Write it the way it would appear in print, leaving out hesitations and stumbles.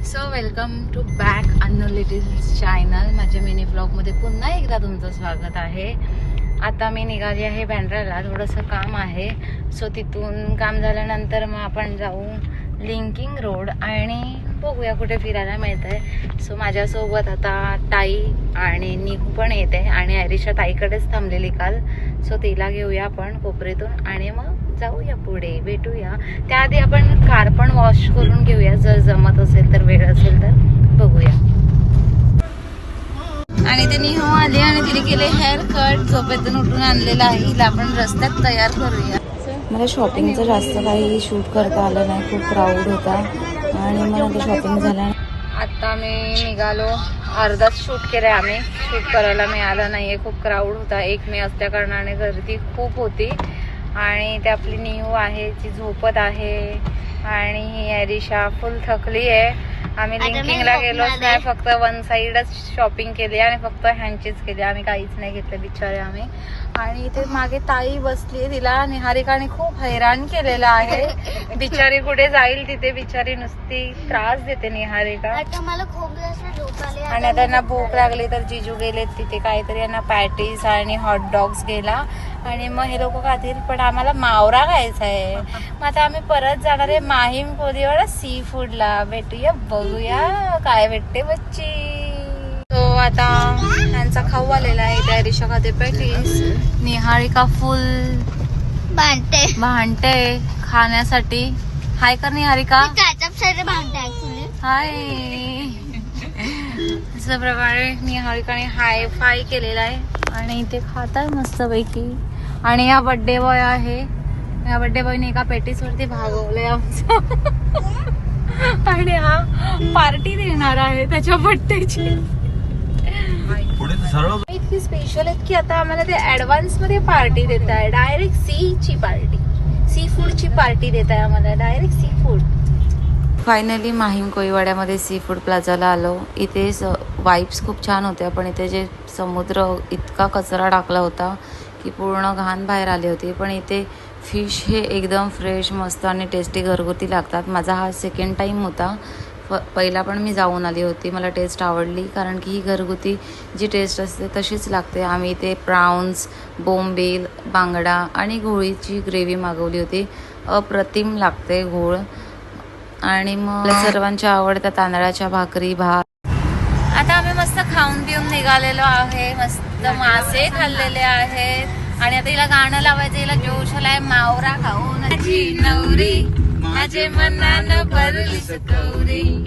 So welcome to back Annu little's channel. माझ्या mini ब्लॉगमध्ये पुन्हा एकदा तुमचं स्वागत आहे. आता मी निघाली आहे बँड्राला, थोडंसं काम आहे. सो तिथून काम झाल्यानंतर मग आपण जाऊ लिंकिंग रोड आणि बघूया कुठे फिरायला मिळत आहे. सो माझ्यासोबत आता ताई आणि निहू पण येते आणि आयरिशा ताईकडेच थांबलेली काल. सो तिला घेऊया आपण कोपरीतून आणि मग जाऊया पुढे, भेटूया. त्याआधी आपण कार पण वॉश करून घेऊया, जर जमत असेल तर, वेळ असेल तर बघूया. आणि ते निहू आली आणि तिने केले हेअर कट. झोपेतून उठून आणलेला आहे. हिला आपण रस्त्यात तयार करूया. मला शॉपिंगचं जास्त काही शूट करता आलं नाही, खूप क्राऊड होता आणि मग आता शॉपिंग झालं. आता मी निघालो, अर्धाच शूट केलंय आम्ही, शूट करायला मिळालं नाहीये, खूप क्राऊड होता. 1 मे असल्या कारणाने गर्दी खूप होती. आणि ते आपली निहू आहे, ती झोपत आहे आणि ही आयरिशा फुल थकली आहे. आम्ही लिंकिंगला गेलोच नाही, फक्त वन साईडच शॉपिंग केली आणि फक्त ह्यांचीच केली, आम्ही काहीच नाही घेतलं बिचारे आम्ही. आणि इथे मागे ताई बसली, तिला निहारिकाने खूप हैराण केलेलं आहे. बिचारी कुठे जाईल तिथे बिचारी नुसती त्रास देते निहारिका. मला खूप जास्त झोप आली आणि आता यांना भूक लागली तर जिजू गेलेत तिथे काहीतरी यांना पॅटीस आणि हॉट डॉग्स गेला आणि मग हे लोक खातील, पण आम्हाला मावरा खायचा आहे. मग आता आम्ही परत जाणार आहे माहीम कोलीवाडा सी फूडला. भेटूया, बघूया काय भेटते बच्ची. तो आता त्यांचा खाऊ आलेला आहे. त्या आयरिशा खाते पॅटीस, निहारिका फुल भांडते खाण्यासाठी. हाय कर निहारिका. हाय. अशा प्रकारे निहारिकाने हाय फाय केलेला आहे आणि इथे खातात मस्त पैकी. आणि हा बर्थडे बॉय आहे, या बर्थडे बॉयने एका पेटीस वरती भागवलंय आमचं. आणि हा पार्टी देणार आहे त्याच्या बर्थडेची. इतकी स्पेशल आहेत की आता आम्हाला ते ऍडव्हान्स मध्ये पार्टी देत आहे. डायरेक्ट सी पार्टी, सी फूडची पार्टी देत आहे आम्हाला, direct sea food. Finally Mahim कोळीवाड्यामध्ये सी फूड प्लाझाला आलो. इथे वाईब्स खूप छान होत्या, पण इथे जे समुद्र इतका कचरा टाकला होता की पूर्ण घाण बाहेर आली होती. पण इथे फिश हे एकदम फ्रेश, मस्त आणि टेस्टी घरगुती लागतात. माझा हा सेकंड टाईम होता. पहिला पण मी जाऊन आली होती, मला टेस्ट आवडली कारण की ही घरगुती जी टेस्ट असते तशीच लागते. आम्ही इथे प्राउन्स, बोंबील, बांगडा आणि घोळीची ग्रेव्ही मागवली होती. अप्रतिम लागते घोळ. आणि मग सर्वांच्या आवडत्या तांदळाच्या भाकरी, भात. आता आम्ही मस्त खाऊन पिऊन निघालेलो आहे, मस्त मासे खाल्लेले आहेत आणि आता हिला गाणं लावायचं. हिला जोश आलाय मावरा खाऊन. माझी नवरी माझे मनानं भरली सकौरी.